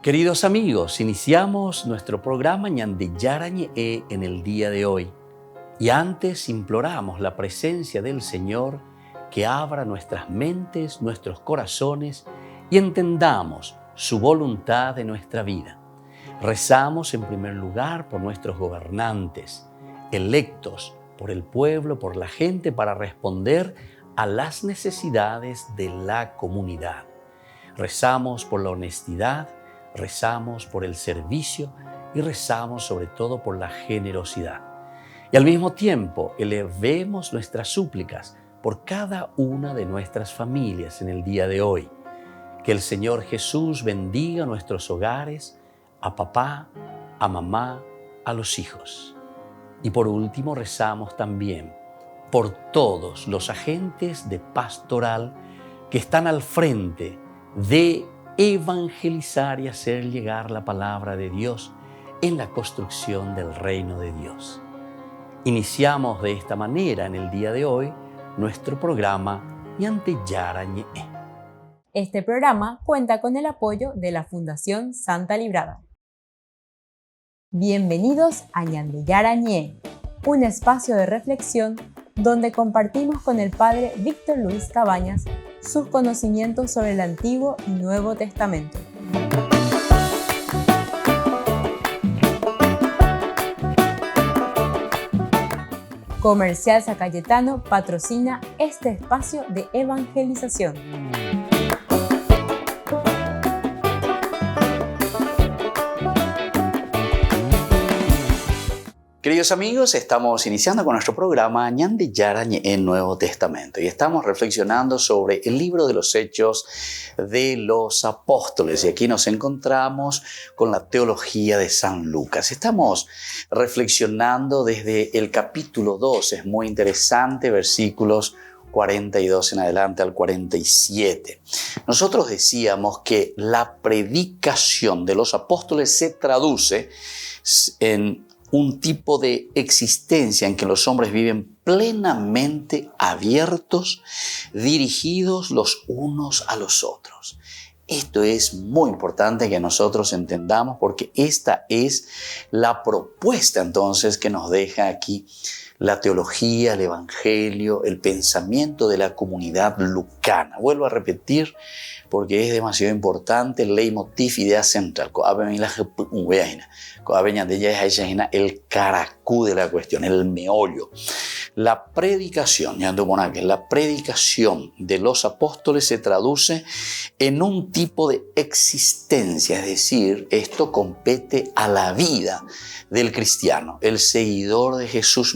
Queridos amigos, iniciamos nuestro programa Ñande Yarañe en el día de hoy. Y antes imploramos la presencia del Señor que abra nuestras mentes, nuestros corazones y entendamos su voluntad en nuestra vida. Rezamos en primer lugar por nuestros gobernantes, electos por el pueblo, por la gente, para responder a las necesidades de la comunidad. Rezamos por la honestidad, rezamos por el servicio y rezamos sobre todo por la generosidad. Y al mismo tiempo elevemos nuestras súplicas por cada una de nuestras familias en el día de hoy. Que el Señor Jesús bendiga nuestros hogares, a papá, a mamá, a los hijos. Y por último rezamos también por todos los agentes de pastoral que están al frente de evangelizar y hacer llegar la palabra de Dios en la construcción del reino de Dios. Iniciamos de esta manera en el día de hoy nuestro programa Ñande Yarañe. Este programa cuenta con el apoyo de la Fundación Santa Librada. Bienvenidos a Ñande Yarañe, un espacio de reflexión donde compartimos con el Padre Víctor Luis Cabañas sus conocimientos sobre el Antiguo y Nuevo Testamento. Comercial San Cayetano patrocina este espacio de evangelización. Queridos amigos, estamos iniciando con nuestro programa Ñande Yarañe en Nuevo Testamento y estamos reflexionando sobre el libro de los Hechos de los Apóstoles y aquí nos encontramos con la teología de San Lucas. Estamos reflexionando desde el capítulo 2, es muy interesante, versículos 42 en adelante al 47. Nosotros decíamos que la predicación de los apóstoles se traduce en un tipo de existencia en que los hombres viven plenamente abiertos, dirigidos los unos a los otros. Esto es muy importante que nosotros entendamos porque esta es la propuesta entonces que nos deja aquí la teología, el evangelio, el pensamiento de la comunidad lucana. Vuelvo a repetir porque es demasiado importante, el leitmotiv, idea central. El caracú de la cuestión, el meollo. La predicación de los apóstoles se traduce en un tipo de existencia, es decir, esto compete a la vida del cristiano, el seguidor de Jesús,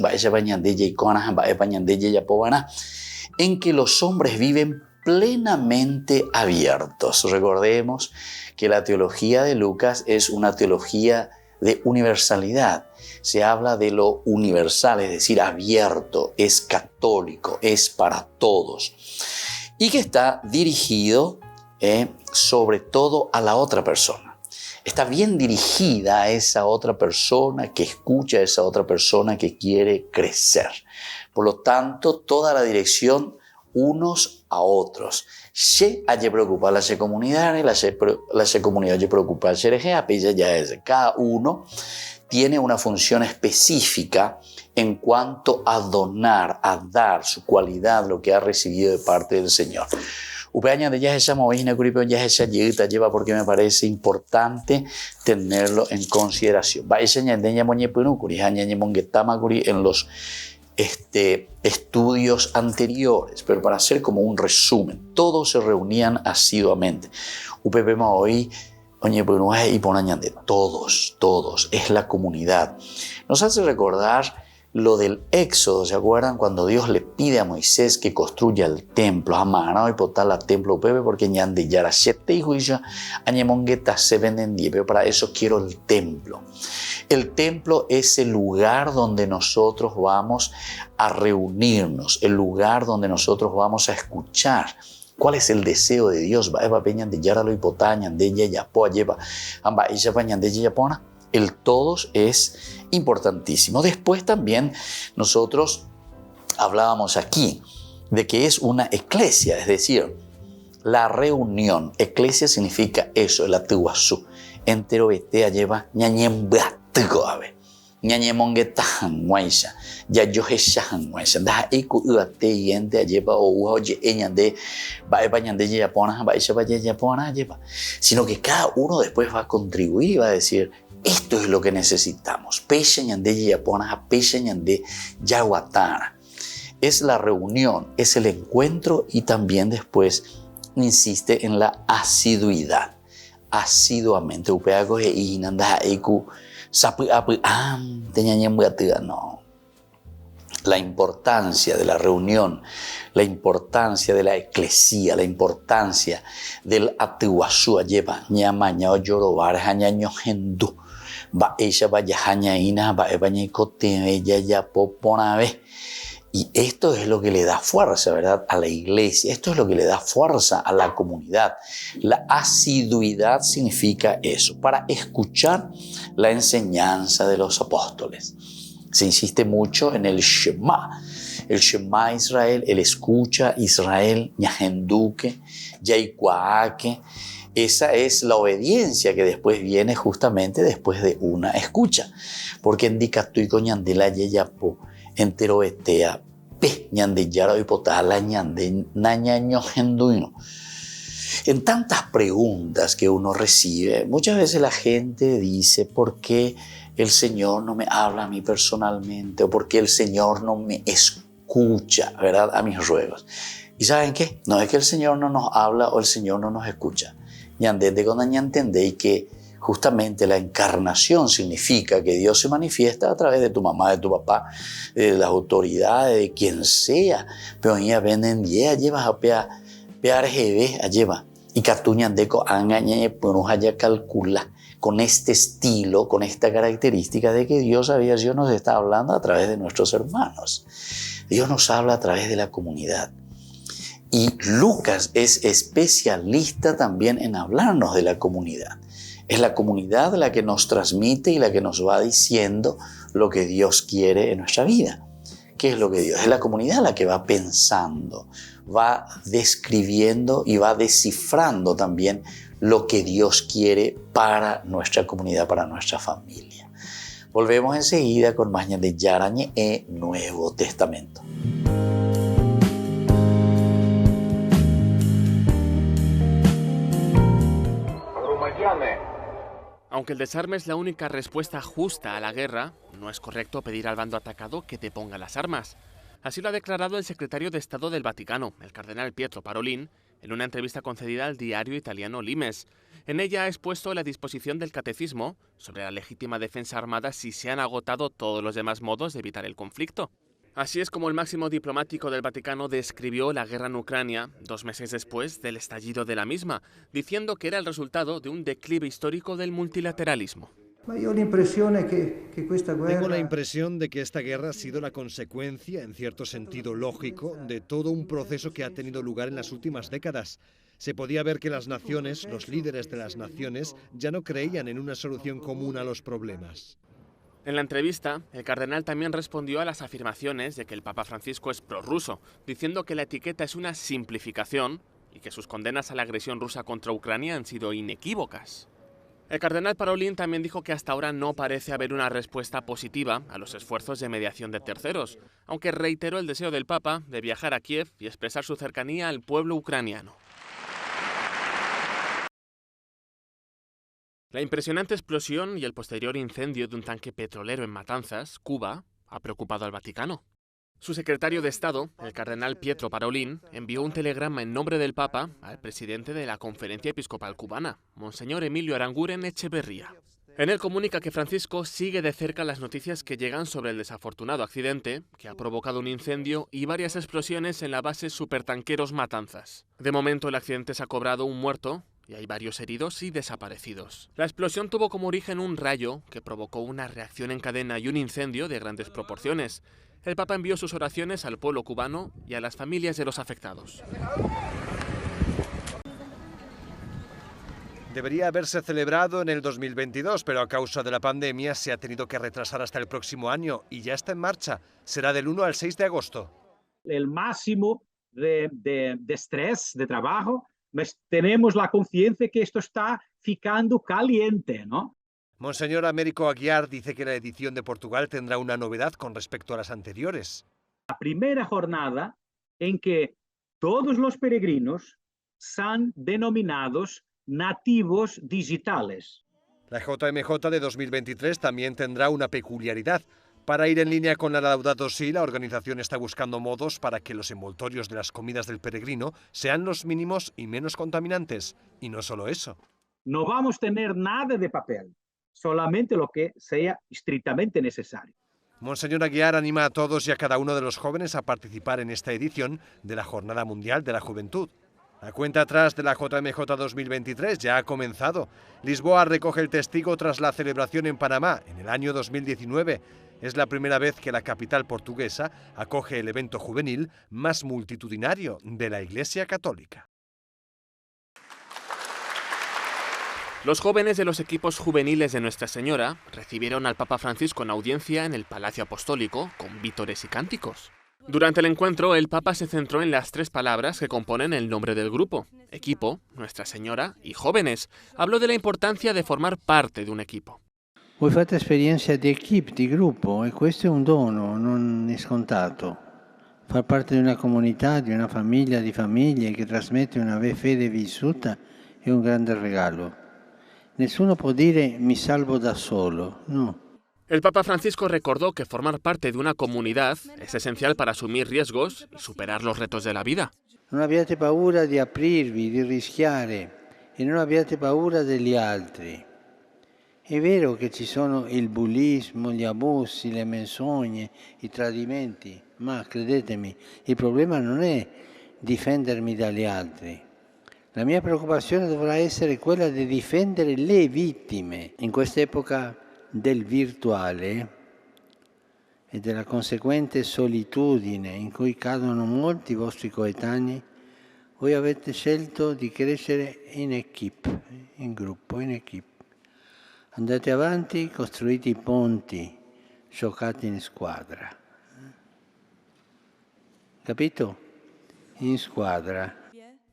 en que los hombres viven plenamente abiertos. Recordemos que la teología de Lucas es una teología de universalidad. Se habla de lo universal, es decir, abierto, es católico, es para todos. Y que está dirigido sobre todo a la otra persona. Está bien dirigida a esa otra persona que escucha, a esa otra persona que quiere crecer. Por lo tanto, toda la dirección unos a otros. Se hay preocupar la comunidad, la comunidad se preocupa cada uno tiene una función específica en cuanto a donar, a dar su cualidad, lo que ha recibido de parte del Señor. Porque me parece importante tenerlo en consideración. En los estudios anteriores, pero para hacer como un resumen, todos se reunían asiduamente. Todos, es la comunidad. Nos hace recordar lo del Éxodo, ¿se acuerdan? Cuando Dios le pide a Moisés que construya el templo, porque pero para eso quiero el templo. El templo es el lugar donde nosotros vamos a reunirnos, el lugar donde nosotros vamos a escuchar cuál es el deseo de Dios. El todos es importantísimo. Después también nosotros hablábamos aquí de que es una eclesia, es decir, la reunión. Eclesia significa eso, el atuazú. Entero betea lleva ñañembeatigo ave. Ñañemongeta hanguaisha. Ya yo hesha hanguaisha. Da iku uate yente lleva o uoye eñande. Va ñande yapona, va yapona lleva. Sino que cada uno después va a contribuir y va a decir, esto es lo que necesitamos. Pecha ñande yapona, pecha ñande yaguatana. Es la reunión, es el encuentro y también después insiste en la asiduidad. Asiduamente. Upeago e inanda iku sapu apu no. La importancia de la reunión, la importancia de la eclesía, la importancia del atuazú lleva ñama ñao yorobar hañaño hendu. Va ella vaya hañaina, va ebaña cote ella ya poponave. Y esto es lo que le da fuerza, ¿verdad?, a la iglesia. Esto es lo que le da fuerza a la comunidad. La asiduidad significa eso, para escuchar la enseñanza de los apóstoles. Se insiste mucho en el Shema. El Shema Israel, el escucha Israel, ñajenduque, yaikuaque. Esa es la obediencia que después viene justamente después de una escucha. Porque en dicatuico ñandela yeyapo, entero etea, pe ñande yara hipotala ñande nañaño genduino. En tantas preguntas que uno recibe, muchas veces la gente dice, ¿por qué el Señor no me habla a mí personalmente? ¿O por qué el Señor no me escucha, verdad, a mis ruegos? ¿Y saben qué? No es que el Señor no nos habla o el Señor no nos escucha. Ñande de con entendéis que justamente la encarnación significa que Dios se manifiesta a través de tu mamá, de tu papá, de las autoridades, de quien sea. Pero ella venden ya lleva a pear jeve a lleva y catuñan deco angañe por haya calcula con este estilo, con esta característica de que Dios nos está hablando a través de nuestros hermanos. Dios nos habla a través de la comunidad. Y Lucas es especialista también en hablarnos de la comunidad. Es la comunidad la que nos transmite y la que nos va diciendo lo que Dios quiere en nuestra vida. ¿Qué es lo que Dios? Es la comunidad la que va pensando, va describiendo y va descifrando también lo que Dios quiere para nuestra comunidad, para nuestra familia. Volvemos enseguida con más de Yarañe e Nuevo Testamento. Aunque el desarme es la única respuesta justa a la guerra, no es correcto pedir al bando atacado que deponga las armas. Así lo ha declarado el secretario de Estado del Vaticano, el cardenal Pietro Parolin, en una entrevista concedida al diario italiano Limes. En ella ha expuesto la disposición del catecismo sobre la legítima defensa armada si se han agotado todos los demás modos de evitar el conflicto. Así es como el máximo diplomático del Vaticano describió la guerra en Ucrania 2 meses después del estallido de la misma, diciendo que era el resultado de un declive histórico del multilateralismo. Tengo la impresión de que esta guerra ha sido la consecuencia, en cierto sentido lógico, de todo un proceso que ha tenido lugar en las últimas décadas. Se podía ver que las naciones, los líderes de las naciones, ya no creían en una solución común a los problemas. En la entrevista, el cardenal también respondió a las afirmaciones de que el Papa Francisco es prorruso, diciendo que la etiqueta es una simplificación y que sus condenas a la agresión rusa contra Ucrania han sido inequívocas. El cardenal Parolin también dijo que hasta ahora no parece haber una respuesta positiva a los esfuerzos de mediación de terceros, aunque reiteró el deseo del Papa de viajar a Kiev y expresar su cercanía al pueblo ucraniano. La impresionante explosión y el posterior incendio de un tanque petrolero en Matanzas, Cuba, ha preocupado al Vaticano. Su secretario de Estado, el cardenal Pietro Parolin, envió un telegrama en nombre del Papa al presidente de la Conferencia Episcopal Cubana, Monseñor Emilio Aranguren Echeverría. En él comunica que Francisco sigue de cerca las noticias que llegan sobre el desafortunado accidente que ha provocado un incendio y varias explosiones en la base Supertanqueros Matanzas. De momento el accidente se ha cobrado un muerto y hay varios heridos y desaparecidos. La explosión tuvo como origen un rayo que provocó una reacción en cadena y un incendio de grandes proporciones. El Papa envió sus oraciones al pueblo cubano y a las familias de los afectados. Debería haberse celebrado en el 2022, pero a causa de la pandemia se ha tenido que retrasar hasta el próximo año y ya está en marcha. Será del 1 al 6 de agosto. El máximo de estrés, de trabajo, tenemos la conciencia que esto está ficando caliente, ¿no? Monseñor Américo Aguiar dice que la edición de Portugal tendrá una novedad con respecto a las anteriores. La primera jornada en que todos los peregrinos son denominados nativos digitales. La JMJ de 2023 también tendrá una peculiaridad. Para ir en línea con la Laudato Si, la organización está buscando modos para que los envoltorios de las comidas del peregrino sean los mínimos y menos contaminantes. Y no solo eso. No vamos a tener nada de papel, solamente lo que sea estrictamente necesario. Monseñor Aguiar anima a todos y a cada uno de los jóvenes a participar en esta edición de la Jornada Mundial de la Juventud. La cuenta atrás de la JMJ 2023 ya ha comenzado. Lisboa recoge el testigo tras la celebración en Panamá en el año 2019. Es la primera vez que la capital portuguesa acoge el evento juvenil más multitudinario de la Iglesia Católica. Los jóvenes de los equipos juveniles de Nuestra Señora recibieron al Papa Francisco en audiencia en el Palacio Apostólico con vítores y cánticos. Durante el encuentro, el Papa se centró en las 3 palabras que componen el nombre del grupo: equipo, Nuestra Señora y jóvenes. Habló de la importancia de formar parte de un equipo. Voi fate esperienza di equipe, di gruppo, e questo è un dono, non è scontato. Far parte di una comunità, di una famiglia, di famiglie che trasmette una fede vissuta è un grande regalo. Nessuno può dire mi salvo da solo, no. El Papa Francisco recordó que formar parte de una comunidad es esencial para asumir riesgos y superar los retos de la vida. Non abbiate paura di aprirvi, di rischiare e non abbiate paura degli altri. È vero che ci sono il bullismo, gli abusi, le menzogne, i tradimenti, ma credetemi, il problema non è difendermi dagli altri. La mia preoccupazione dovrà essere quella di difendere le vittime. In quest'epoca del virtuale e della conseguente solitudine in cui cadono molti vostri coetanei, voi avete scelto di crescere in equipe, in gruppo, in equipe. Andate avanti, costruite i ponti, giocate in squadra. Capito? In squadra.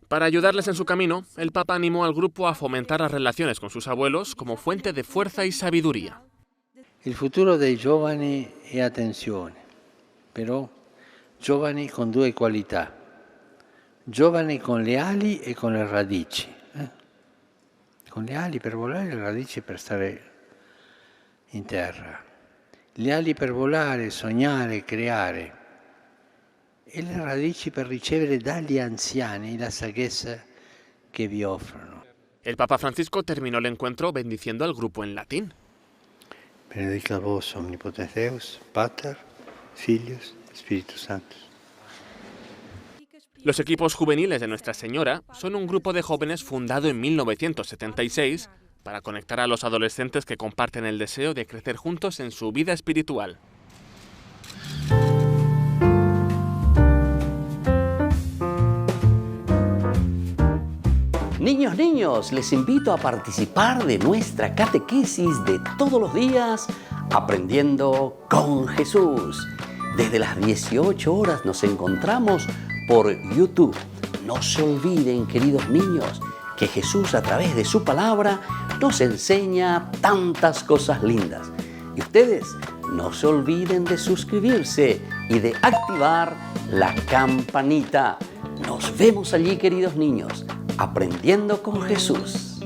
Para ayudarles en su camino, el Papa animó al grupo a fomentar las relaciones con sus abuelos como fuente de fuerza y sabiduría. Il futuro dei giovani è attenzione, però giovani con 2 qualità, giovani con le ali e con le radici. Con le ali per volare e le radici per stare in terra. Le ali per volare, sognare, creare. E le radici per ricevere dagli anziani la saggezza che vi offrono. El Papa Francisco terminó el encuentro bendiciendo al grupo en latín. Benedicat vos omnipotens Deus, Pater, Filius, Spiritus Sanctus. Los equipos juveniles de Nuestra Señora son un grupo de jóvenes fundado en 1976 para conectar a los adolescentes que comparten el deseo de crecer juntos en su vida espiritual. Niños, niños, les invito a participar de nuestra catequesis de todos los días, Aprendiendo con Jesús. Desde las 18 horas nos encontramos por YouTube. No se olviden, queridos niños, que Jesús a través de su palabra nos enseña tantas cosas lindas. Y ustedes no se olviden de suscribirse y de activar la campanita. Nos vemos allí, queridos niños, Aprendiendo con Jesús.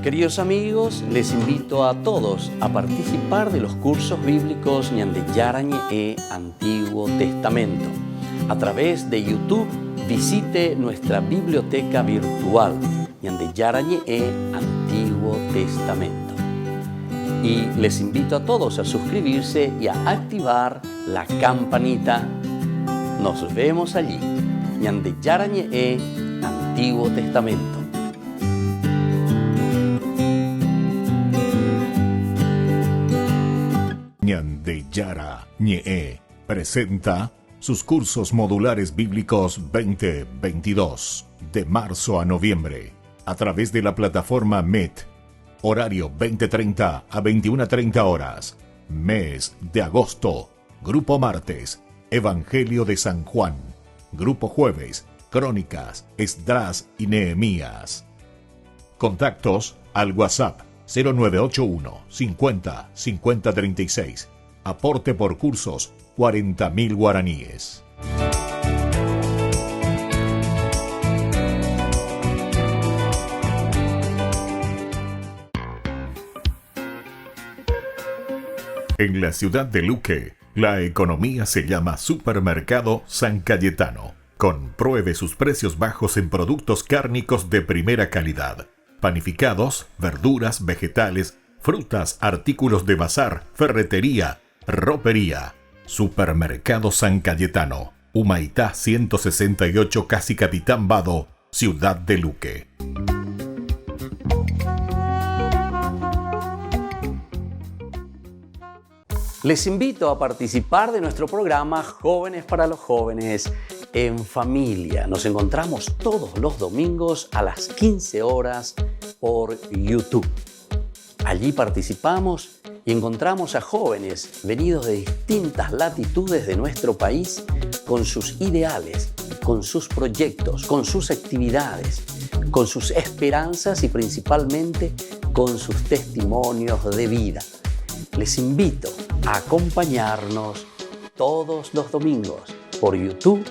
Queridos amigos, les invito a todos a participar de los cursos bíblicos Ñande Yarañe e Antiguo Testamento. A través de YouTube, visite nuestra biblioteca virtual Ñande Yarañe e Antiguo Testamento. Y les invito a todos a suscribirse y a activar la campanita. Nos vemos allí, Ñande Yarañe e Antiguo Testamento. Ñande Yarañe presenta sus cursos modulares bíblicos 2022 de marzo a noviembre a través de la plataforma Meet. Horario 20:30 a 21:30 horas. Mes de agosto. Grupo martes, Evangelio de San Juan. Grupo jueves, Crónicas, Esdras y Nehemías. Contactos al WhatsApp 0981 50 50 36. Aporte por cursos 40.000 guaraníes. En la ciudad de Luque, la economía se llama Supermercado San Cayetano. Compruebe sus precios bajos en productos cárnicos de primera calidad. Panificados, verduras, vegetales, frutas, artículos de bazar, ferretería, ropería. Supermercado San Cayetano, Humaitá 168, Casi Capitán Vado, ciudad de Luque. Les invito a participar de nuestro programa Jóvenes para los Jóvenes en Familia. Nos encontramos todos los domingos a las 15 horas por YouTube. Allí participamos y encontramos a jóvenes venidos de distintas latitudes de nuestro país con sus ideales, con sus proyectos, con sus actividades, con sus esperanzas y principalmente con sus testimonios de vida. Les invito a acompañarnos todos los domingos por YouTube,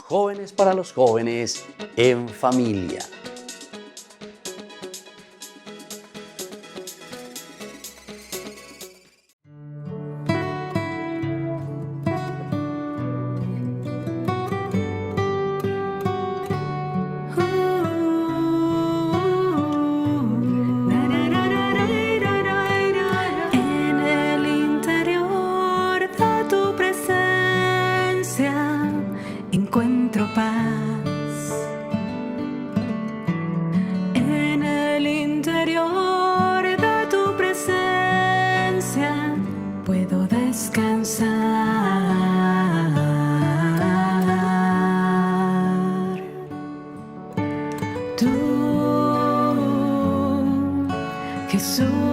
Jóvenes para los Jóvenes en Familia. Jesús,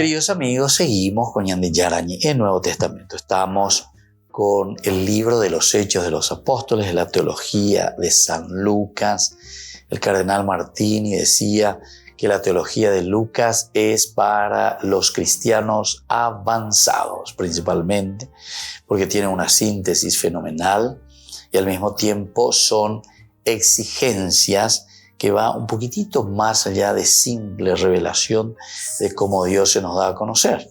queridos amigos, seguimos con Ñande Yarañe, el Nuevo Testamento. Estamos con el libro de los Hechos de los Apóstoles, de la teología de San Lucas. El cardenal Martini decía que la teología de Lucas es para los cristianos avanzados, principalmente, porque tiene una síntesis fenomenal y al mismo tiempo son exigencias que va un poquitito más allá de simple revelación de cómo Dios se nos da a conocer,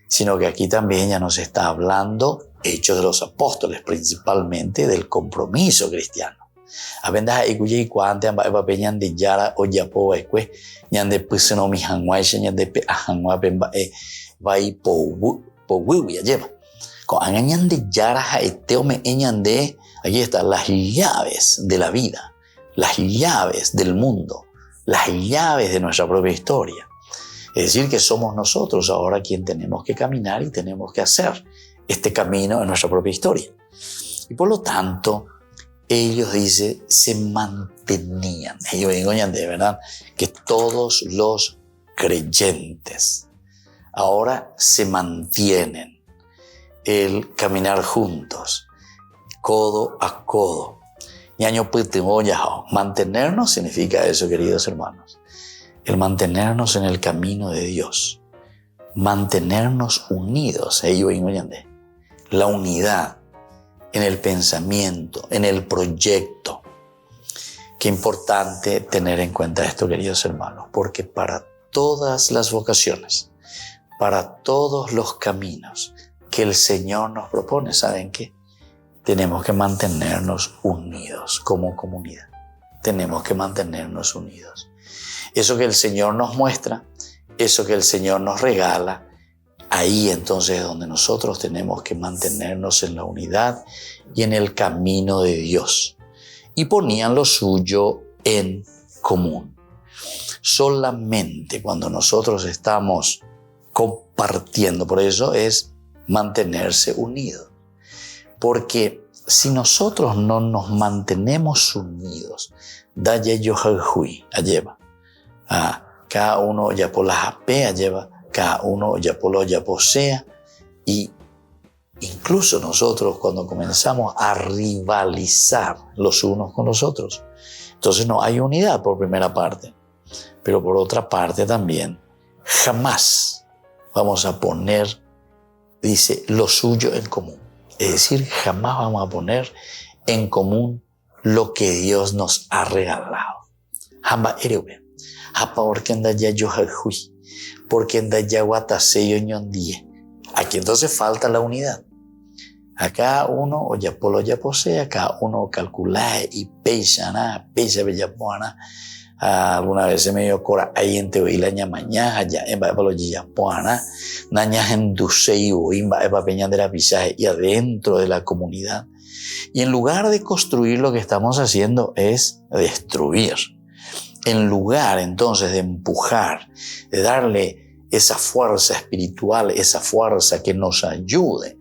sino que aquí también ya nos está hablando Hechos de los Apóstoles, principalmente del compromiso cristiano. Abendas ikuye kuante amba eba peñan de yara o yapo ekwe ñande puseno mi hanwai ñande pe hanwa pemba vai po ya lleva con angañan de yara ha eteo me ñande. Aquí están las llaves de la vida, las llaves del mundo, las llaves de nuestra propia historia. Es decir, que somos nosotros ahora quien tenemos que caminar y tenemos que hacer este camino en nuestra propia historia. Y por lo tanto, ellos, dice, se mantenían. Ellos digan de verdad que todos los creyentes ahora se mantienen el caminar juntos, codo a codo. Mantenernos significa eso, queridos hermanos. El mantenernos en el camino de Dios. Mantenernos unidos. La unidad en el pensamiento, en el proyecto. Qué importante tener en cuenta esto, queridos hermanos, porque para todas las vocaciones, para todos los caminos que el Señor nos propone, ¿saben qué? Tenemos que mantenernos unidos como comunidad. Tenemos que mantenernos unidos. Eso que el Señor nos muestra, eso que el Señor nos regala, ahí entonces es donde nosotros tenemos que mantenernos en la unidad y en el camino de Dios. Y ponían lo suyo en común. Solamente cuando nosotros estamos compartiendo, por eso es mantenerse unidos. Porque si nosotros no nos mantenemos unidos, cada uno ya por la japea lleva, cada uno ya por lo ya posea, y incluso nosotros cuando comenzamos a rivalizar los unos con los otros, entonces no hay unidad por primera parte, pero por otra parte también jamás vamos a poner, dice, lo suyo en común. Es decir, jamás vamos a poner en común lo que Dios nos ha regalado. Aquí entonces falta la unidad. A cada uno o ya polo ya posee, cada uno calcula y pesa bellapuana. Alguna vez se me dio cora ahí en teoría la mañana ya en palo ya puana naña en duseibo imba eva peña de la pisaje y adentro de la comunidad. Y en lugar de construir, lo que estamos haciendo es destruir. En lugar entonces de empujar, de darle esa fuerza espiritual, esa fuerza que nos ayude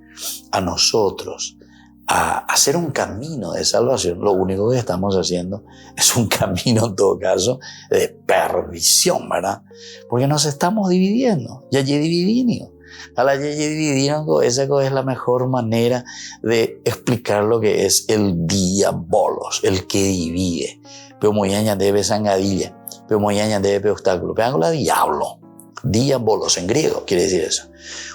a nosotros a hacer un camino de salvación, lo único que estamos haciendo es un camino, en todo caso, de perdición, ¿verdad? Porque nos estamos dividiendo. Esa es la mejor manera de explicar lo que es el diabolos, el que divide. Pero muy añade debe sangadilla, pero muy añade debe obstáculo. Pero la diablo, diabolos en griego, quiere decir eso.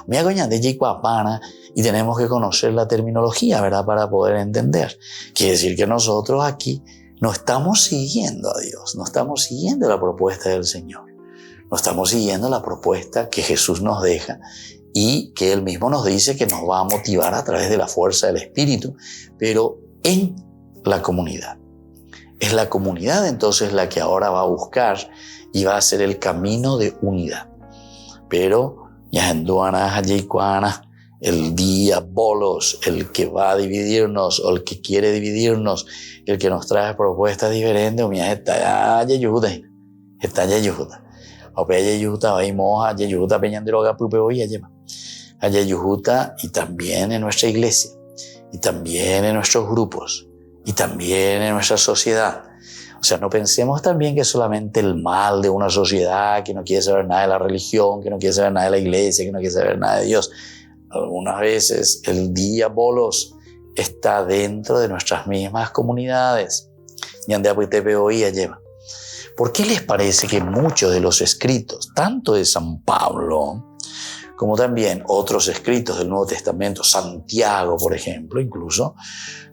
Muy añade yicuapana. Y tenemos que conocer la terminología, ¿verdad? Para poder entender. Quiere decir que nosotros aquí no estamos siguiendo a Dios, no estamos siguiendo la propuesta del Señor. No estamos siguiendo la propuesta que Jesús nos deja y que Él mismo nos dice que nos va a motivar a través de la fuerza del Espíritu, pero en la comunidad. Es la comunidad entonces la que ahora va a buscar y va a hacer el camino de unidad. Pero ya en Duana, Jaycuana, el diabolos, el que va a dividirnos o el que quiere dividirnos, el que nos trae propuestas diferentes, está ayuda. Y también en nuestra iglesia, y también en nuestros grupos, y también en nuestra sociedad. O sea, no pensemos también que es solamente el mal de una sociedad que no quiere saber nada de la religión, que no quiere saber nada de la iglesia, que no quiere saber nada de Dios. Algunas veces el diabolos está dentro de nuestras mismas comunidades. ¿Por qué les parece que muchos de los escritos, tanto de San Pablo, como también otros escritos del Nuevo Testamento, Santiago, por ejemplo, incluso,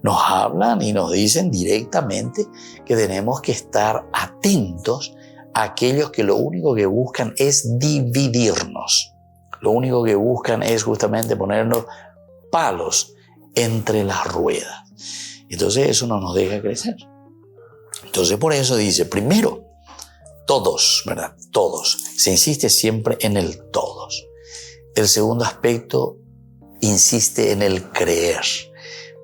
nos hablan y nos dicen directamente que tenemos que estar atentos a aquellos que lo único que buscan es dividirnos? Lo único que buscan es justamente ponernos palos entre las ruedas. Entonces eso no nos deja crecer. Entonces por eso dice, primero, todos, ¿verdad? Todos. Se insiste siempre en el todos. El segundo aspecto insiste en el creer,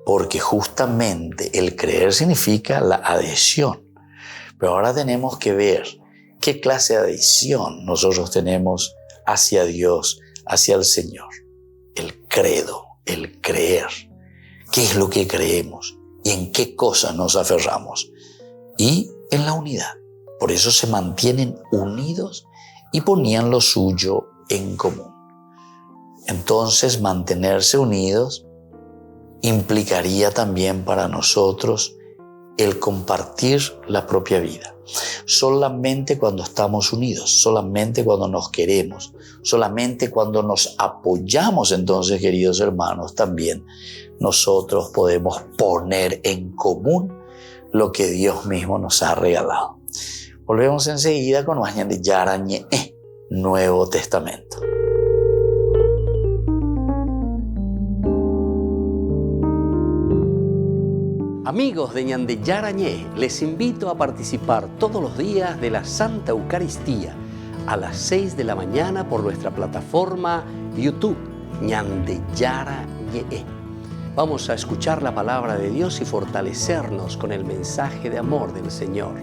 porque justamente el creer significa la adhesión. Pero ahora tenemos que ver qué clase de adhesión nosotros tenemos hacia Dios, hacia el Señor. El credo, el creer. ¿Qué es lo que creemos? ¿Y en qué cosas nos aferramos? Y en la unidad. Por eso se mantienen unidos y ponían lo suyo en común. Entonces, mantenerse unidos implicaría también para nosotros el compartir la propia vida. Solamente cuando estamos unidos, solamente cuando nos queremos, solamente cuando nos apoyamos, entonces, queridos hermanos, también nosotros podemos poner en común lo que Dios mismo nos ha regalado. Volvemos enseguida con Ñande Yara Ñe, Nuevo Testamento. Amigos de Ñande Yara Ñe, les invito a participar todos los días de la Santa Eucaristía a las 6 de la mañana por nuestra plataforma YouTube, Ñande Yara Ñe. Vamos a escuchar la palabra de Dios y fortalecernos con el mensaje de amor del Señor.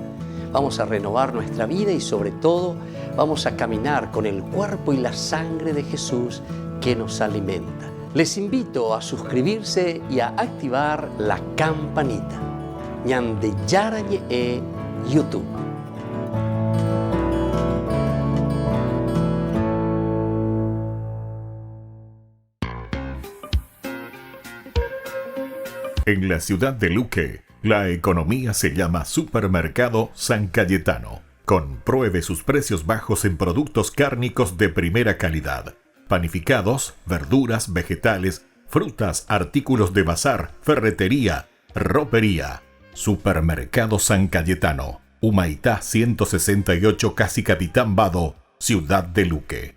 Vamos a renovar nuestra vida y sobre todo vamos a caminar con el cuerpo y la sangre de Jesús que nos alimenta. Les invito a suscribirse y a activar la campanita. Ñande Yara Ñe YouTube. En la ciudad de Luque, la economía se llama Supermercado San Cayetano. Compruebe sus precios bajos en productos cárnicos de primera calidad. Panificados, verduras, vegetales, frutas, artículos de bazar, ferretería, ropería. Supermercado San Cayetano, Humaitá 168, Casi Capitán Vado, ciudad de Luque.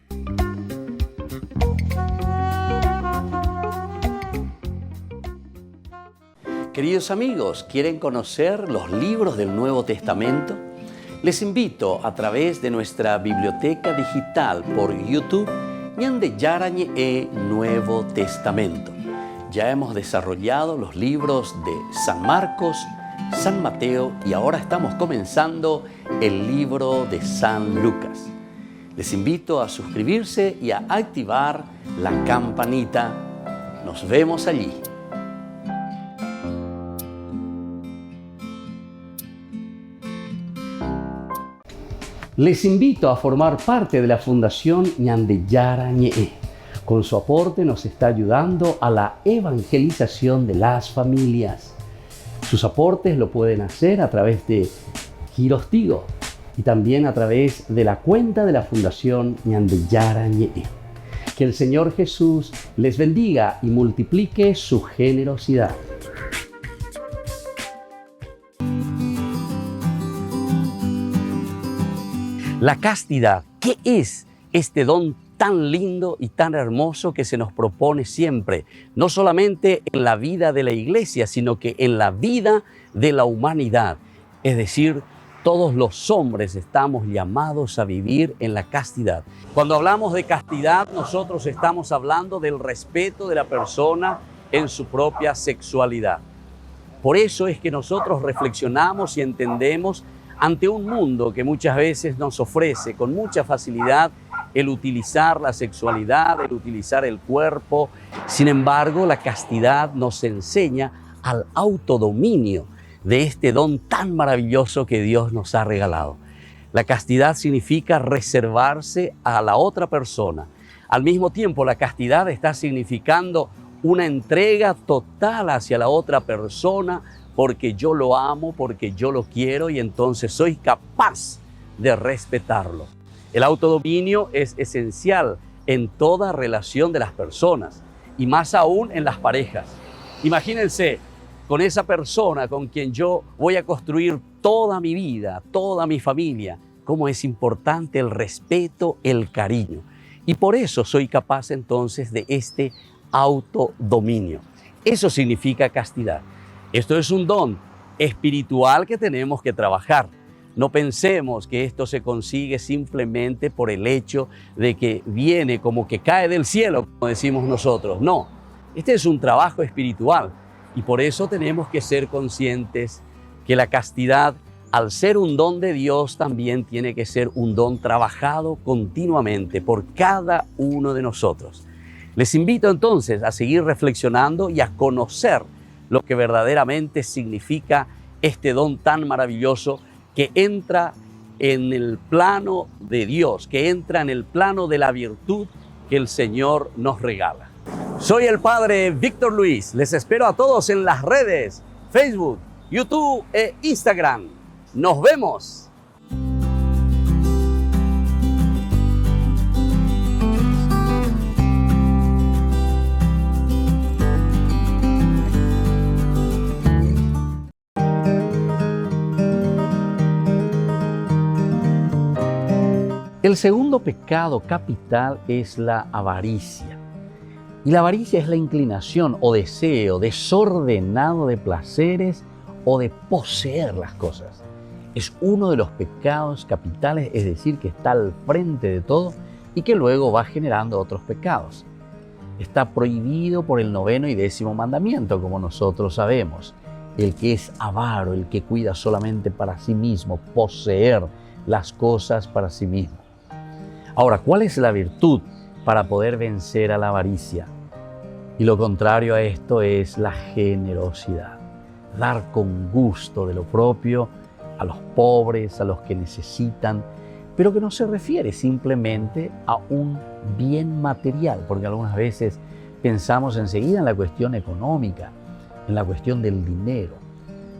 Queridos amigos, ¿quieren conocer los libros del Nuevo Testamento? Les invito a través de nuestra biblioteca digital por YouTube, Ñande Yara Ñe Nuevo Testamento. Ya hemos desarrollado los libros de San Marcos, San Mateo y ahora estamos comenzando el libro de San Lucas. Les invito a suscribirse y a activar la campanita. Nos vemos allí. Les invito a formar parte de la Fundación Ñande Yara Ñe. Con su aporte nos está ayudando a la evangelización de las familias. Sus aportes lo pueden hacer a través de Giros Tigo y también a través de la cuenta de la Fundación Ñande Yara Ñe. Que el Señor Jesús les bendiga y multiplique su generosidad. La castidad, ¿qué es este don tan lindo y tan hermoso que se nos propone siempre? No solamente en la vida de la iglesia, sino que en la vida de la humanidad. Es decir, todos los hombres estamos llamados a vivir en la castidad. Cuando hablamos de castidad, nosotros estamos hablando del respeto de la persona en su propia sexualidad. Por eso es que nosotros reflexionamos y entendemos ante un mundo que muchas veces nos ofrece con mucha facilidad el utilizar la sexualidad, el utilizar el cuerpo. Sin embargo, la castidad nos enseña al autodominio. de este don tan maravilloso que Dios nos ha regalado. La castidad significa reservarse a la otra persona. Al mismo tiempo, la castidad está significando una entrega total hacia la otra persona porque yo lo amo, porque yo lo quiero y entonces soy capaz de respetarlo. El autodominio es esencial en toda relación de las personas y más aún en las parejas. Imagínense con esa persona con quien yo voy a construir toda mi vida, toda mi familia, cómo es importante el respeto, el cariño. Y por eso soy capaz entonces de este autodominio. Eso significa castidad. Esto es un don espiritual que tenemos que trabajar. No pensemos que esto se consigue simplemente por el hecho de que viene como que cae del cielo, como decimos nosotros. No, este es un trabajo espiritual y por eso tenemos que ser conscientes que la castidad, al ser un don de Dios, también tiene que ser un don trabajado continuamente por cada uno de nosotros. Les invito entonces a seguir reflexionando y a conocer lo que verdaderamente significa este don tan maravilloso que entra en el plano de Dios, que entra en el plano de la virtud que el Señor nos regala. Soy el Padre Víctor Luis. Les espero a todos en las redes, Facebook, YouTube e Instagram. ¡Nos vemos! El segundo pecado capital es la avaricia. Y la avaricia es la inclinación o deseo desordenado de placeres o de poseer las cosas. Es uno de los pecados capitales, es decir, que está al frente de todo y que luego va generando otros pecados. Está prohibido por el 9º y 10º mandamiento, como nosotros sabemos. El que es avaro, el que cuida solamente para sí mismo, poseer las cosas para sí mismo. Ahora, ¿cuál es la virtud para poder vencer a la avaricia? Y lo contrario a esto es la generosidad. Dar con gusto de lo propio a los pobres, a los que necesitan, pero que no se refiere simplemente a un bien material, porque algunas veces pensamos enseguida en la cuestión económica, en la cuestión del dinero.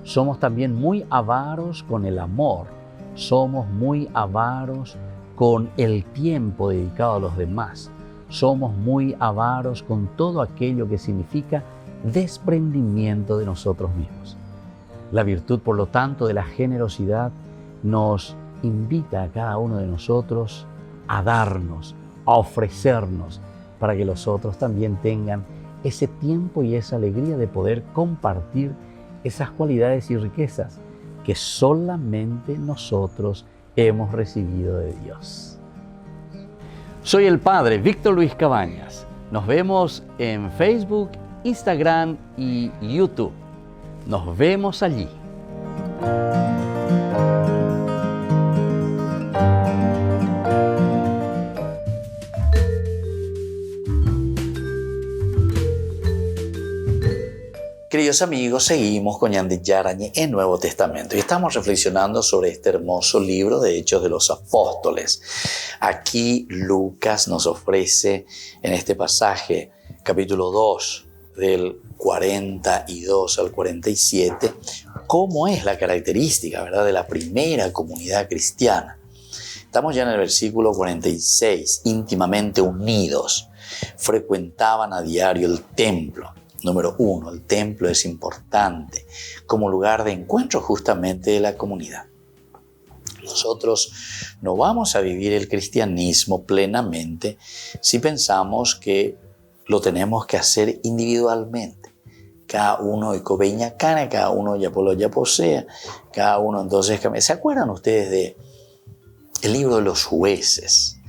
Somos también muy avaros con el amor, somos muy avaros con el tiempo dedicado a los demás. Somos muy avaros con todo aquello que significa desprendimiento de nosotros mismos. La virtud, por lo tanto, de la generosidad nos invita a cada uno de nosotros a darnos, a ofrecernos, para que los otros también tengan ese tiempo y esa alegría de poder compartir esas cualidades y riquezas que solamente nosotros hemos recibido de Dios. Soy el Padre Víctor Luis Cabañas. Nos vemos en Facebook, Instagram y YouTube. Nos vemos allí. Queridos amigos, seguimos con Ñande Yarañe en Nuevo Testamento y estamos reflexionando sobre este hermoso libro de Hechos de los Apóstoles. Aquí Lucas nos ofrece en este pasaje, capítulo 2, del 42 al 47, cómo es la característica, ¿verdad?, de la primera comunidad cristiana. Estamos ya en el versículo 46, íntimamente unidos, frecuentaban a diario el templo. Número 1, el templo es importante como lugar de encuentro justamente de la comunidad. Nosotros no vamos a vivir el cristianismo plenamente si pensamos que lo tenemos que hacer individualmente. Cada uno cobeña cana, cada uno ya posea, cada uno entonces... ¿Se acuerdan ustedes de el libro de los jueces?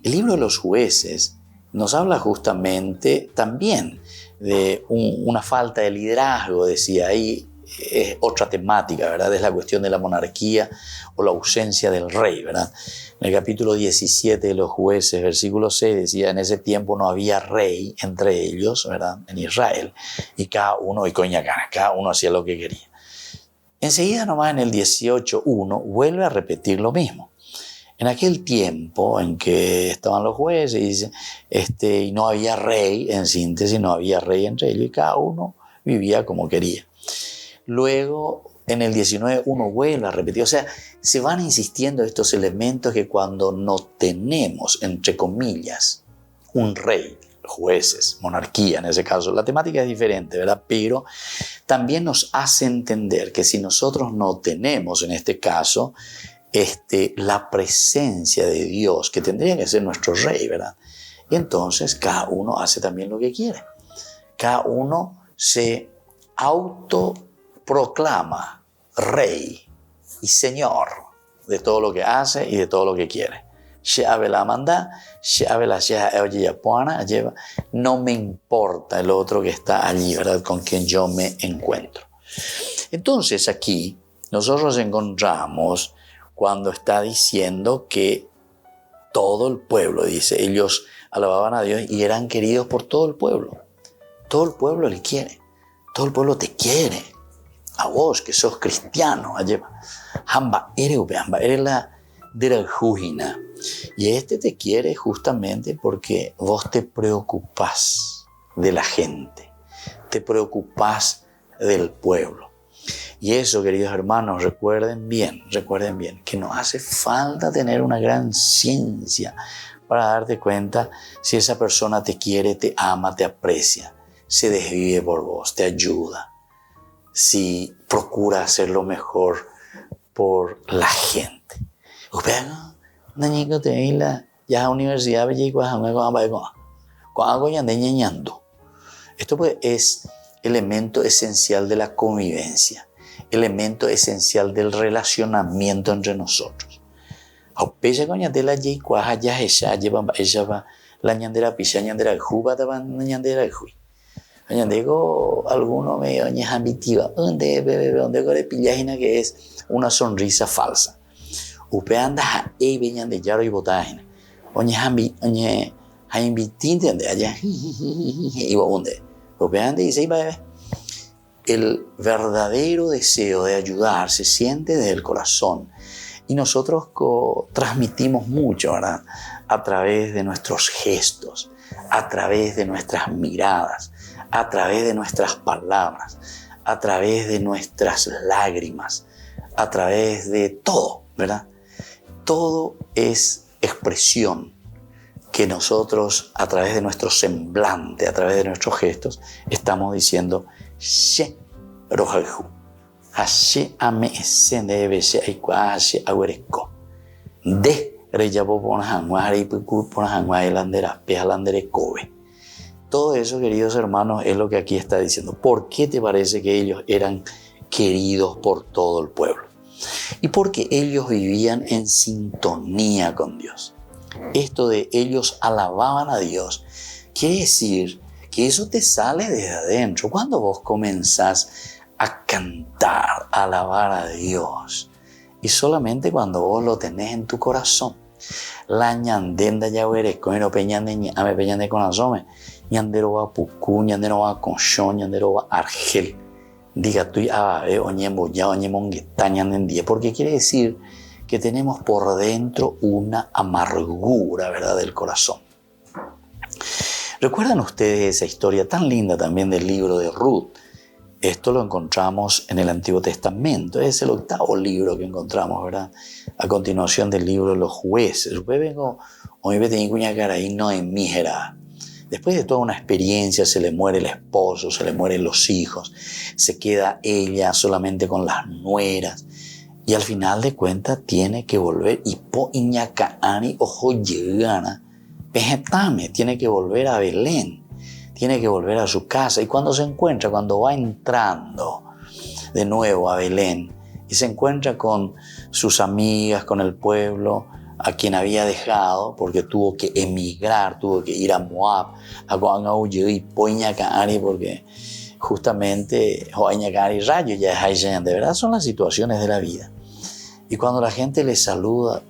El libro de los jueces nos habla justamente también de una falta de liderazgo, decía ahí, es otra temática, ¿verdad? Es la cuestión de la monarquía o la ausencia del rey, ¿verdad? En el capítulo 17 de los jueces, versículo 6, decía, en ese tiempo no había rey entre ellos, ¿verdad?, en Israel, y cada uno hacía lo que quería. Enseguida nomás en el 18:1 vuelve a repetir lo mismo. En aquel tiempo en que estaban los jueces y no había rey, en síntesis, no había rey entre ellos y cada uno vivía como quería. Luego, en el 19:1 vuelve a repetir. O sea, se van insistiendo estos elementos que cuando no tenemos, entre comillas, un rey, jueces, monarquía en ese caso, la temática es diferente, ¿verdad? Pero también nos hace entender que si nosotros no tenemos, en este caso, la presencia de Dios, que tendría que ser nuestro rey, ¿verdad? Y entonces cada uno hace también lo que quiere. Cada uno se autoproclama rey y señor de todo lo que hace y de todo lo que quiere. No me importa el otro que está allí, ¿verdad? Con quien yo me encuentro. Entonces aquí nosotros encontramos cuando está diciendo que todo el pueblo, dice, ellos alababan a Dios y eran queridos por todo el pueblo. Todo el pueblo le quiere. Todo el pueblo te quiere. A vos que sos cristiano. Hamba eres la de la jujina. Y te quiere justamente porque vos te preocupás de la gente. Te preocupás del pueblo. Y eso, queridos hermanos, recuerden bien, que no hace falta tener una gran ciencia para darte cuenta si esa persona te quiere, te ama, te aprecia, se desvive por vos, te ayuda, si procura hacer lo mejor por la gente. Esto pues es elemento esencial de la convivencia, elemento esencial del relacionamiento entre nosotros. La ñandera pisha, ñandera juba, ñandera hui. Alguno medio ñahambitiva, donde gore pillajina que es una sonrisa falsa. Upe anda a ebe ñande yaro y botajina. Oñe haimbitin de allá y bonde. Upe anda y se iba. El verdadero deseo de ayudar se siente desde el corazón y nosotros transmitimos mucho, ¿verdad? A través de nuestros gestos, a través de nuestras miradas, a través de nuestras palabras, a través de nuestras lágrimas, a través de todo, ¿verdad? Todo es expresión que nosotros, a través de nuestro semblante, a través de nuestros gestos, estamos diciendo She rojalhu. Ashe ame sende bese aikwa ashe awereko. De reyabo ponahangwa haripuku ponahangwa elandera pealandere kobe. Todo eso, queridos hermanos, es lo que aquí está diciendo. ¿Por qué te parece que ellos eran queridos por todo el pueblo? Y porque ellos vivían en sintonía con Dios. Esto de ellos alababan a Dios quiere decir que eso te sale desde adentro. Cuando vos comenzás a cantar, a alabar a Dios, y solamente cuando vos lo tenés en tu corazón, la ñandenda ya veré, coño peñande, ame peñande con asome, ñandero va pucú, ñandero va conchón, ñandero va argel, diga tú ababe, oñembo ya, oñemongueta, ñandendía, porque quiere decir que tenemos por dentro una amargura, ¿verdad?, del corazón. ¿Recuerdan ustedes esa historia tan linda también del libro de Ruth? Esto lo encontramos en el Antiguo Testamento. Es el 8º libro que encontramos, ¿verdad? A continuación del libro de los jueces. Después de toda una experiencia, se le muere el esposo, se le mueren los hijos, se queda ella solamente con las nueras. Y al final de cuentas tiene que volver. Y po iñacaani ojo llegana. Vegetame, tiene que volver a Belén, tiene que volver a su casa. Y cuando se encuentra, cuando va entrando de nuevo a Belén y se encuentra con sus amigas, con el pueblo a quien había dejado, porque tuvo que emigrar, tuvo que ir a Moab, a Guangauyo y Poñacari, porque justamente Joañacari Rayo ya es Haitian, de verdad son las situaciones de la vida. Y cuando la gente le saluda,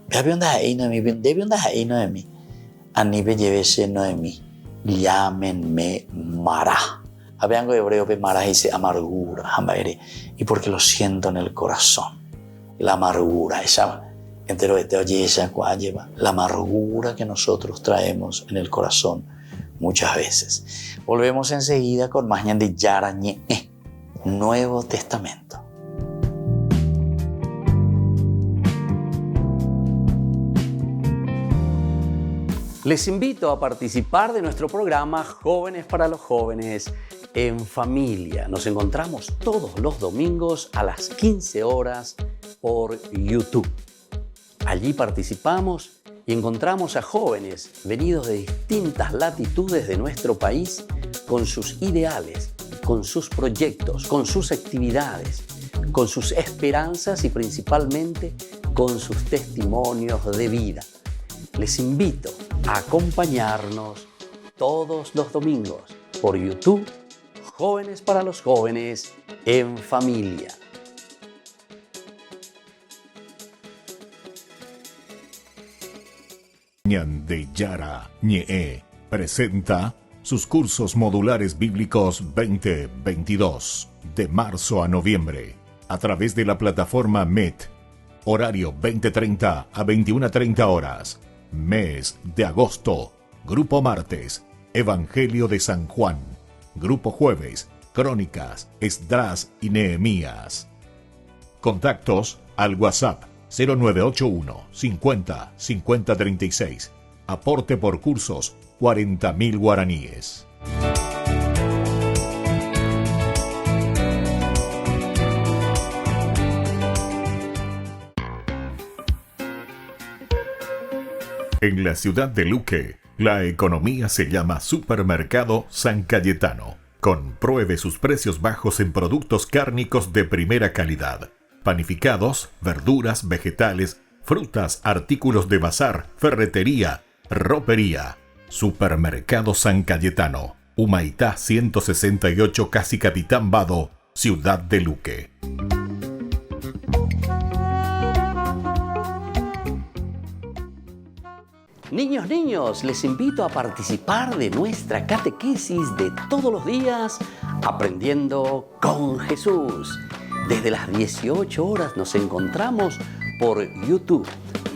Anibe llevese Noemí, llámenme Mara. Hablando hebreo, Mara dice amargura, y porque lo siento en el corazón. La amargura, la amargura que nosotros traemos en el corazón muchas veces. Volvemos enseguida con más ñande Yara ñe'e, Nuevo Testamento. Les invito a participar de nuestro programa Jóvenes para los Jóvenes en Familia. Nos encontramos todos los domingos a las 15 horas por YouTube. Allí participamos y encontramos a jóvenes venidos de distintas latitudes de nuestro país con sus ideales, con sus proyectos, con sus actividades, con sus esperanzas y principalmente con sus testimonios de vida. Les invito a acompañarnos todos los domingos por YouTube, Jóvenes para los Jóvenes en Familia. ñande Yara ñe'e presenta sus cursos modulares bíblicos 2022 de marzo a noviembre a través de la plataforma Meet, horario 20:30 a 21:30 horas. Mes de agosto, Grupo Martes, Evangelio de San Juan. Grupo Jueves, Crónicas, Esdras y Nehemías. Contactos al WhatsApp 0981 50 50 36. Aporte por cursos 40.000 guaraníes. En la ciudad de Luque, la economía se llama Supermercado San Cayetano. Compruebe sus precios bajos en productos cárnicos de primera calidad. Panificados, verduras, vegetales, frutas, artículos de bazar, ferretería, ropería. Supermercado San Cayetano, Humaitá 168, Casi Capitán Vado, ciudad de Luque. Niños, les invito a participar de nuestra catequesis de todos los días, Aprendiendo con Jesús. Desde las 18 horas nos encontramos por YouTube.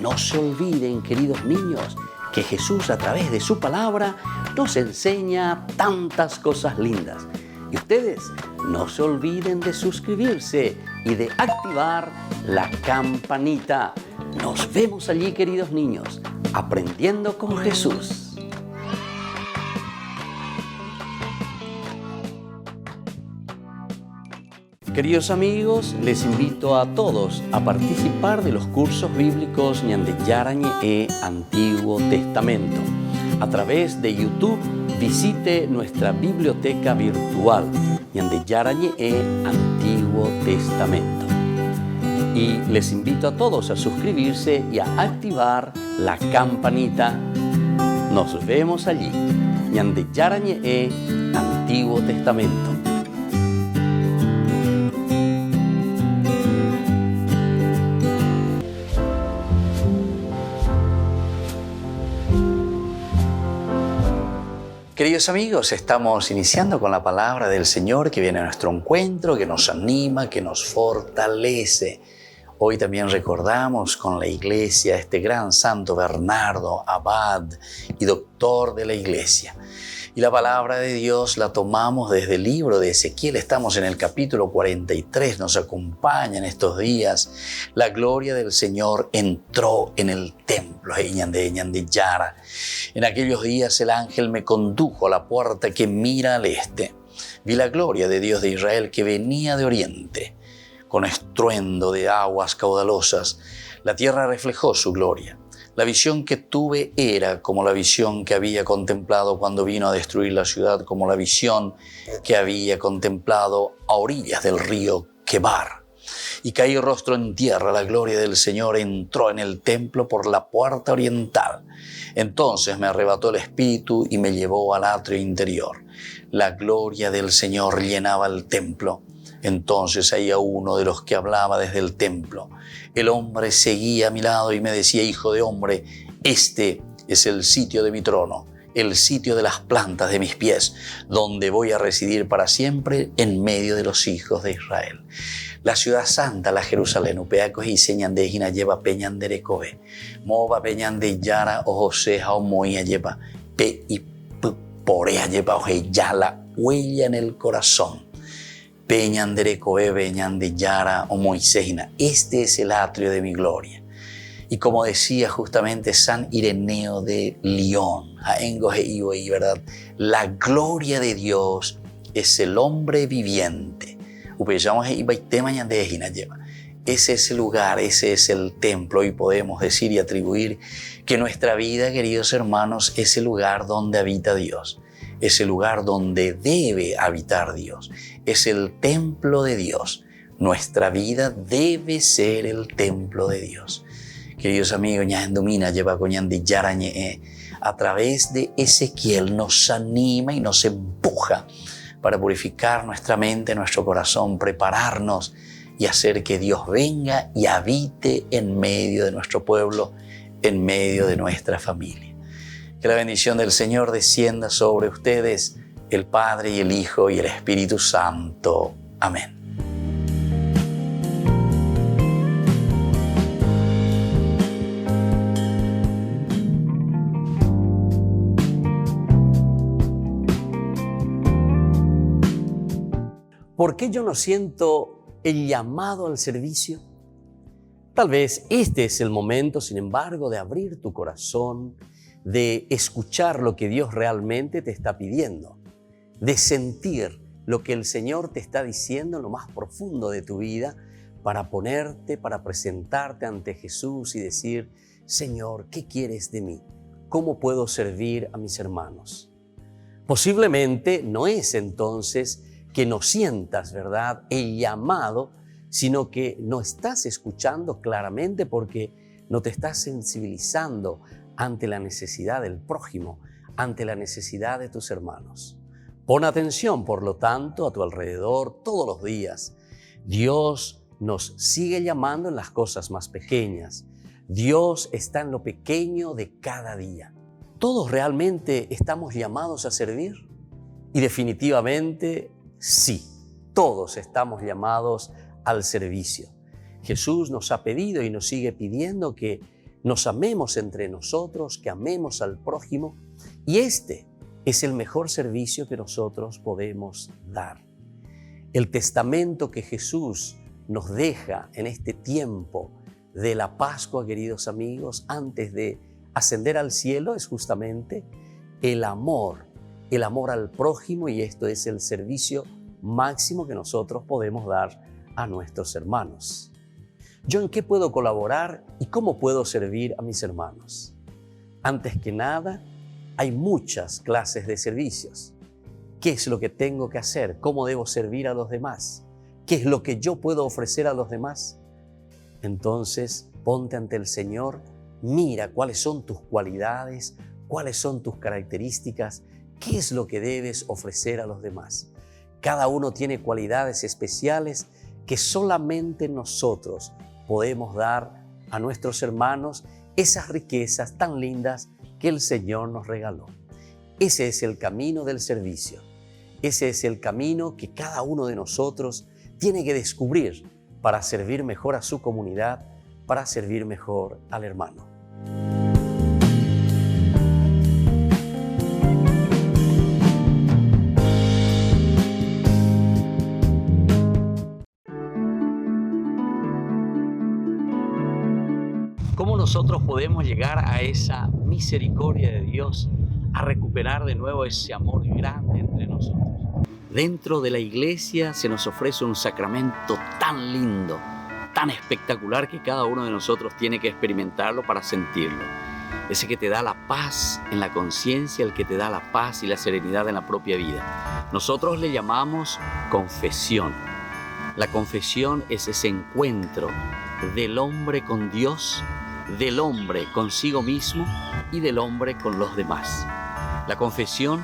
No se olviden, queridos niños, que Jesús a través de su palabra nos enseña tantas cosas lindas. Y ustedes no se olviden de suscribirse y de activar la campanita. Nos vemos allí, queridos niños, Aprendiendo con Jesús. Queridos amigos, les invito a todos a participar de los cursos bíblicos ñande Yara ñe'e Antiguo Testamento. A través de YouTube, visite nuestra biblioteca virtual ñande Yara ñe'e Antiguo Testamento. Y les invito a todos a suscribirse y a activar la campanita. Nos vemos allí, ñande Yara ñe'e Antiguo Testamento. Queridos amigos, estamos iniciando con la palabra del Señor que viene a nuestro encuentro, que nos anima, que nos fortalece. Hoy también recordamos con la iglesia a este gran santo Bernardo, abad y doctor de la iglesia. Y la palabra de Dios la tomamos desde el libro de Ezequiel. Estamos en el capítulo 43, nos acompaña en estos días. La gloria del Señor entró en el templo. ñande Yara. En aquellos días el ángel me condujo a la puerta que mira al este. Vi la gloria de Dios de Israel que venía de oriente. Con estruendo de aguas caudalosas, la tierra reflejó su gloria. La visión que tuve era como la visión que había contemplado cuando vino a destruir la ciudad, como la visión que había contemplado a orillas del río Quebar. Y caí rostro en tierra, la gloria del Señor entró en el templo por la puerta oriental. Entonces me arrebató el espíritu y me llevó al atrio interior. La gloria del Señor llenaba el templo. Entonces oía uno de los que hablaba desde el templo. El hombre seguía a mi lado y me decía: Hijo de hombre, este es el sitio de mi trono. el sitio de las plantas de mis pies, donde voy a residir para siempre en medio de los hijos de Israel. La ciudad santa, la Jerusalén, upeacos y señan de Gina lleva peñan de Recobe, mova peñan de Yara o Joseja o Moía lleva pe y porea lleva oje ya la huella en el corazón. Peñan de Recobe, peñan de Yara o Moisésina. Este es el atrio de mi gloria. Y como decía justamente San Ireneo de Lyon, ¿verdad? La gloria de Dios es el hombre viviente. Ese es el lugar, ese es el templo, y podemos decir y atribuir que nuestra vida, queridos hermanos, es el lugar donde habita Dios. Es el lugar donde debe habitar Dios. Es el templo de Dios. Nuestra vida debe ser el templo de Dios. Queridos amigos, a través de Ezequiel nos anima y nos empuja para purificar nuestra mente, nuestro corazón, prepararnos y hacer que Dios venga y habite en medio de nuestro pueblo, en medio de nuestra familia. Que la bendición del Señor descienda sobre ustedes, el Padre y el Hijo y el Espíritu Santo. Amén. ¿Por qué yo no siento el llamado al servicio? Tal vez este es el momento, sin embargo, de abrir tu corazón, de escuchar lo que Dios realmente te está pidiendo, de sentir lo que el Señor te está diciendo en lo más profundo de tu vida, para ponerte, para presentarte ante Jesús y decir: Señor, ¿qué quieres de mí? ¿Cómo puedo servir a mis hermanos? Posiblemente no es entonces que no sientas, ¿verdad?, el llamado, sino que no estás escuchando claramente porque no te estás sensibilizando ante la necesidad del prójimo, ante la necesidad de tus hermanos. Pon atención, por lo tanto, a tu alrededor todos los días. Dios nos sigue llamando en las cosas más pequeñas. Dios está en lo pequeño de cada día. ¿Todos realmente estamos llamados a servir? Y definitivamente sí, todos estamos llamados al servicio. Jesús nos ha pedido y nos sigue pidiendo que nos amemos entre nosotros, que amemos al prójimo, y este es el mejor servicio que nosotros podemos dar. El testamento que Jesús nos deja en este tiempo de la Pascua, queridos amigos, antes de ascender al cielo, es justamente el amor al prójimo, y esto es el servicio máximo que nosotros podemos dar a nuestros hermanos. ¿Yo en qué puedo colaborar y cómo puedo servir a mis hermanos? Antes que nada, hay muchas clases de servicios. ¿Qué es lo que tengo que hacer? ¿Cómo debo servir a los demás? ¿Qué es lo que yo puedo ofrecer a los demás? Entonces, ponte ante el Señor, mira cuáles son tus cualidades, cuáles son tus características, qué es lo que debes ofrecer a los demás. Cada uno tiene cualidades especiales que solamente nosotros podemos dar a nuestros hermanos, esas riquezas tan lindas que el Señor nos regaló. Ese es el camino del servicio. Ese es el camino que cada uno de nosotros tiene que descubrir para servir mejor a su comunidad, para servir mejor al hermano. ¿Cómo nosotros podemos llegar a esa misericordia de Dios, a recuperar de nuevo ese amor grande entre nosotros? Dentro de la iglesia se nos ofrece un sacramento tan lindo, tan espectacular, que cada uno de nosotros tiene que experimentarlo para sentirlo. Ese que te da la paz en la conciencia, el que te da la paz y la serenidad en la propia vida. Nosotros le llamamos confesión. La confesión es ese encuentro del hombre con Dios, del hombre consigo mismo y del hombre con los demás. La confesión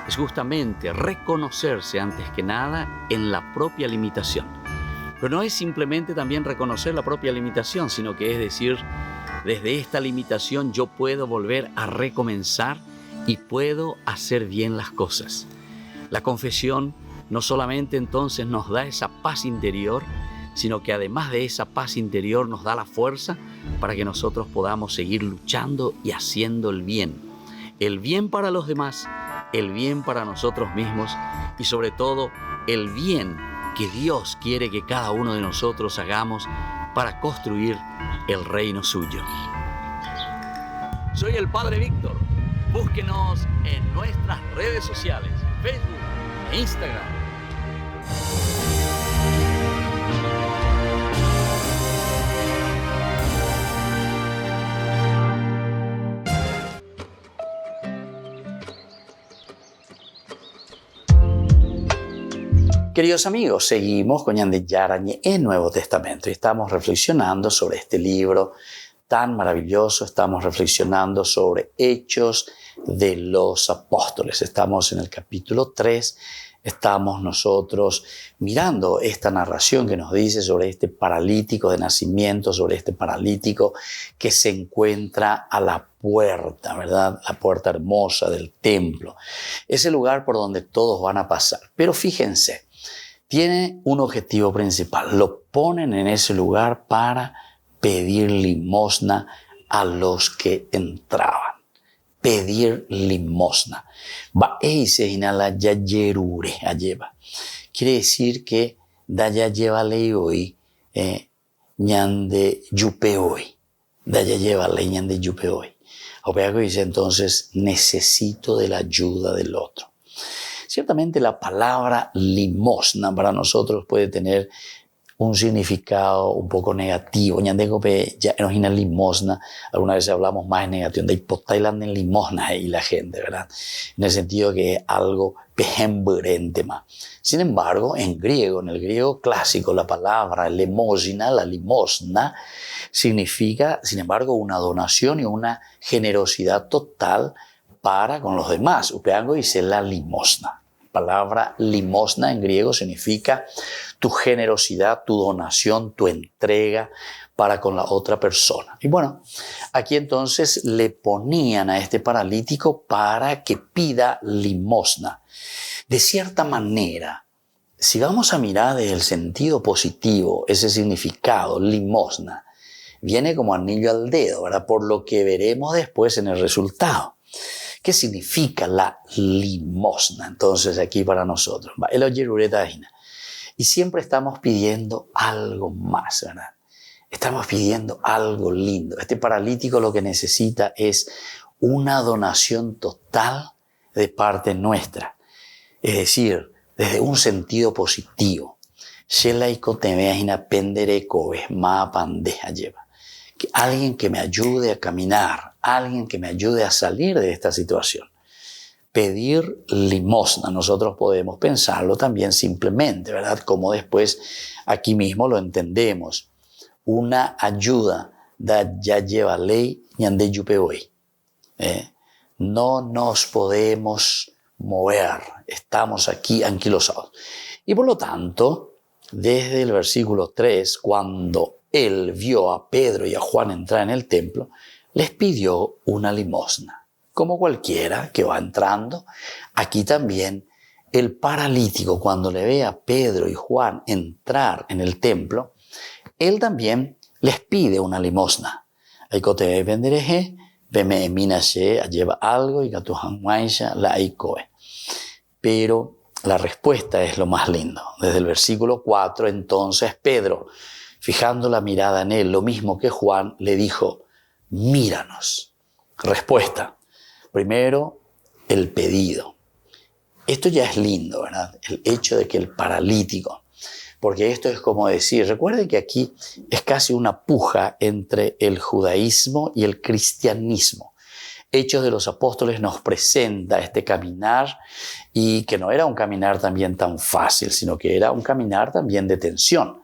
es justamente reconocerse antes que nada en la propia limitación. Pero no es simplemente también reconocer la propia limitación, sino que es decir, desde esta limitación yo puedo volver a recomenzar y puedo hacer bien las cosas. La confesión no solamente entonces nos da esa paz interior, sino que además de esa paz interior nos da la fuerza para que nosotros podamos seguir luchando y haciendo el bien para los demás, el bien para nosotros mismos y sobre todo el bien que Dios quiere que cada uno de nosotros hagamos para construir el reino suyo. Soy el Padre Víctor. Búsquenos en nuestras redes sociales, Facebook e Instagram. Queridos amigos, seguimos con Ñande Yarañe en Nuevo Testamento y estamos reflexionando sobre este libro tan maravilloso. Estamos reflexionando sobre Hechos de los Apóstoles. Estamos en el capítulo 3. Estamos nosotros mirando esta narración que nos dice sobre este paralítico de nacimiento, sobre este paralítico que se encuentra a la puerta, ¿verdad? La puerta hermosa del templo. Ese lugar por donde todos van a pasar. Pero fíjense, tiene un objetivo principal. Lo ponen en ese lugar para pedir limosna a los que entraban. Pedir limosna. Quiere decir que daya lleva ley hoy, ñande yupe hoy. Daya lleva ley ñande yupe hoy. Opeago dice entonces, necesito de la ayuda del otro. Ciertamente la palabra limosna para nosotros puede tener un significado un poco negativo. Ñandegope ya nos ina limosna. Algunas veces hablamos más en negativo. De hipotailand en limosna y la gente, ¿verdad? En el sentido que es algo pejembrente más. Sin embargo, en el griego clásico, la palabra lemosina, la limosna, significa, sin embargo, una donación y una generosidad total para con los demás. Upeango dice la limosna. La palabra limosna en griego significa tu generosidad, tu donación, tu entrega para con la otra persona. Y bueno, aquí entonces le ponían a este paralítico para que pida limosna. De cierta manera, si vamos a mirar desde el sentido positivo, ese significado, limosna, viene como anillo al dedo, ¿verdad? Por lo que veremos después en el resultado. ¿Qué significa la limosna? Entonces aquí para nosotros. Y siempre estamos pidiendo algo más, ¿verdad? Estamos pidiendo algo lindo. Este paralítico lo que necesita es una donación total de parte nuestra. Es decir, desde un sentido positivo. Que alguien que me ayude a caminar, alguien que me ayude a salir de esta situación. Pedir limosna, nosotros podemos pensarlo también simplemente, ¿verdad? Como después aquí mismo lo entendemos. Una ayuda da ya lleva ley ñande yupe hoy. No nos podemos mover, estamos aquí anquilosados. Y por lo tanto, desde el versículo 3, cuando él vio a Pedro y a Juan entrar en el templo, les pidió una limosna. Como cualquiera que va entrando, aquí también el paralítico, cuando le ve a Pedro y Juan entrar en el templo, él también les pide una limosna. Lleva algo y la pero la respuesta es lo más lindo. Desde el versículo 4, entonces Pedro, fijando la mirada en él, lo mismo que Juan, le dijo, míranos. Respuesta. Primero, el pedido. Esto ya es lindo, ¿verdad? El hecho de que el paralítico, porque esto es como decir, recuerden que aquí es casi una puja entre el judaísmo y el cristianismo. Hechos de los Apóstoles nos presenta este caminar y que no era un caminar también tan fácil, sino que era un caminar también de tensión.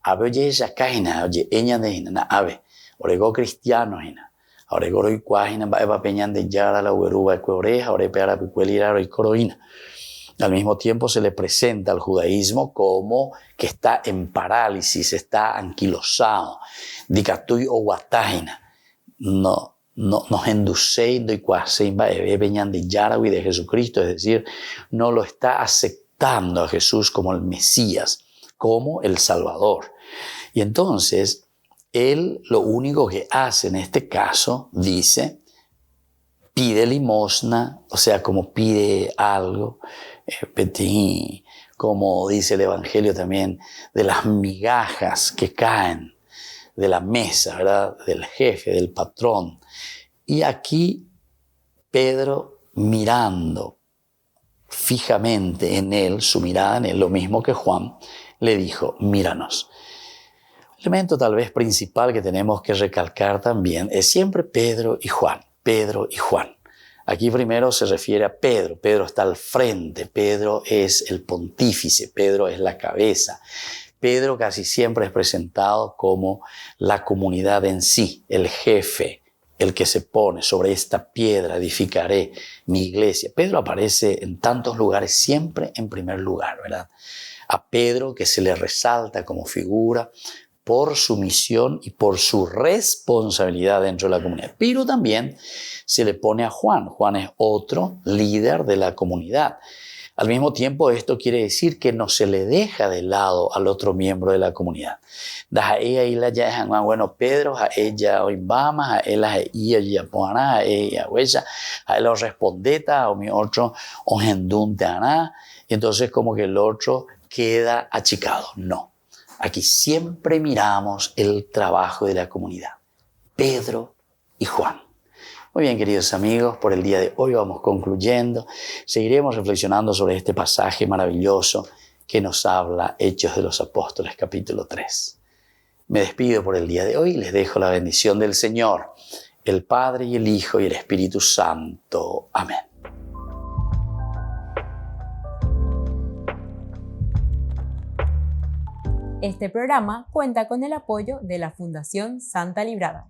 Abe oye ella caina, oye ella de ina, abe, orego cristiano ina. Ahora goro y cuágina va peñan de yara la ueruba de oreja, ahora peara picuelira y coroína. Al mismo tiempo se le presenta al judaísmo como que está en parálisis, está anquilosado. Dicatuy o guatágina. No, nos enducendo y quasi de Yahweh de Jesucristo, es decir, no lo está aceptando a Jesús como el Mesías, como el Salvador. Y entonces, él lo único que hace en este caso, dice, pide limosna, o sea, como pide algo, petit, como dice el Evangelio también, de las migajas que caen de la mesa, ¿verdad? Del jefe, del patrón. Y aquí Pedro, mirando fijamente en él, su mirada en él, lo mismo que Juan, le dijo, míranos. El elemento tal vez principal que tenemos que recalcar también es siempre Pedro y Juan, Pedro y Juan. Aquí primero se refiere a Pedro. Pedro está al frente, Pedro es el pontífice, Pedro es la cabeza. Pedro casi siempre es presentado como la comunidad en sí, el jefe, el que se pone sobre esta piedra, edificaré mi iglesia. Pedro aparece en tantos lugares siempre en primer lugar, ¿verdad? A Pedro que se le resalta como figura por su misión y por su responsabilidad dentro de la comunidad. Pero también se le pone a Juan. Juan es otro líder de la comunidad. Al mismo tiempo, esto quiere decir que no se le deja de lado al otro miembro de la comunidad. Bueno, Pedro, a ella Oimbama, a él a ella Yapona, a ella Huella, a él respondeta, o mi otro Ogendunte Aná. Entonces, como que el otro queda achicado. No. Aquí siempre miramos el trabajo de la comunidad. Pedro y Juan. Muy bien, queridos amigos, por el día de hoy vamos concluyendo. Seguiremos reflexionando sobre este pasaje maravilloso que nos habla Hechos de los Apóstoles, capítulo 3. Me despido por el día de hoy y les dejo la bendición del Señor, el Padre y el Hijo y el Espíritu Santo. Amén. Este programa cuenta con el apoyo de la Fundación Santa Librada.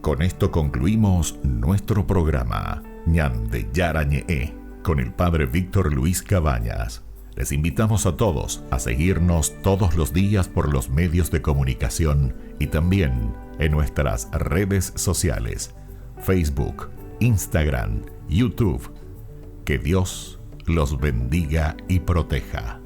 Con esto concluimos nuestro programa Ñande Yarañe con el Padre Víctor Luis Cabañas. Les invitamos a todos a seguirnos todos los días por los medios de comunicación y también en nuestras redes sociales, Facebook, Instagram, YouTube. Que Dios los bendiga y proteja.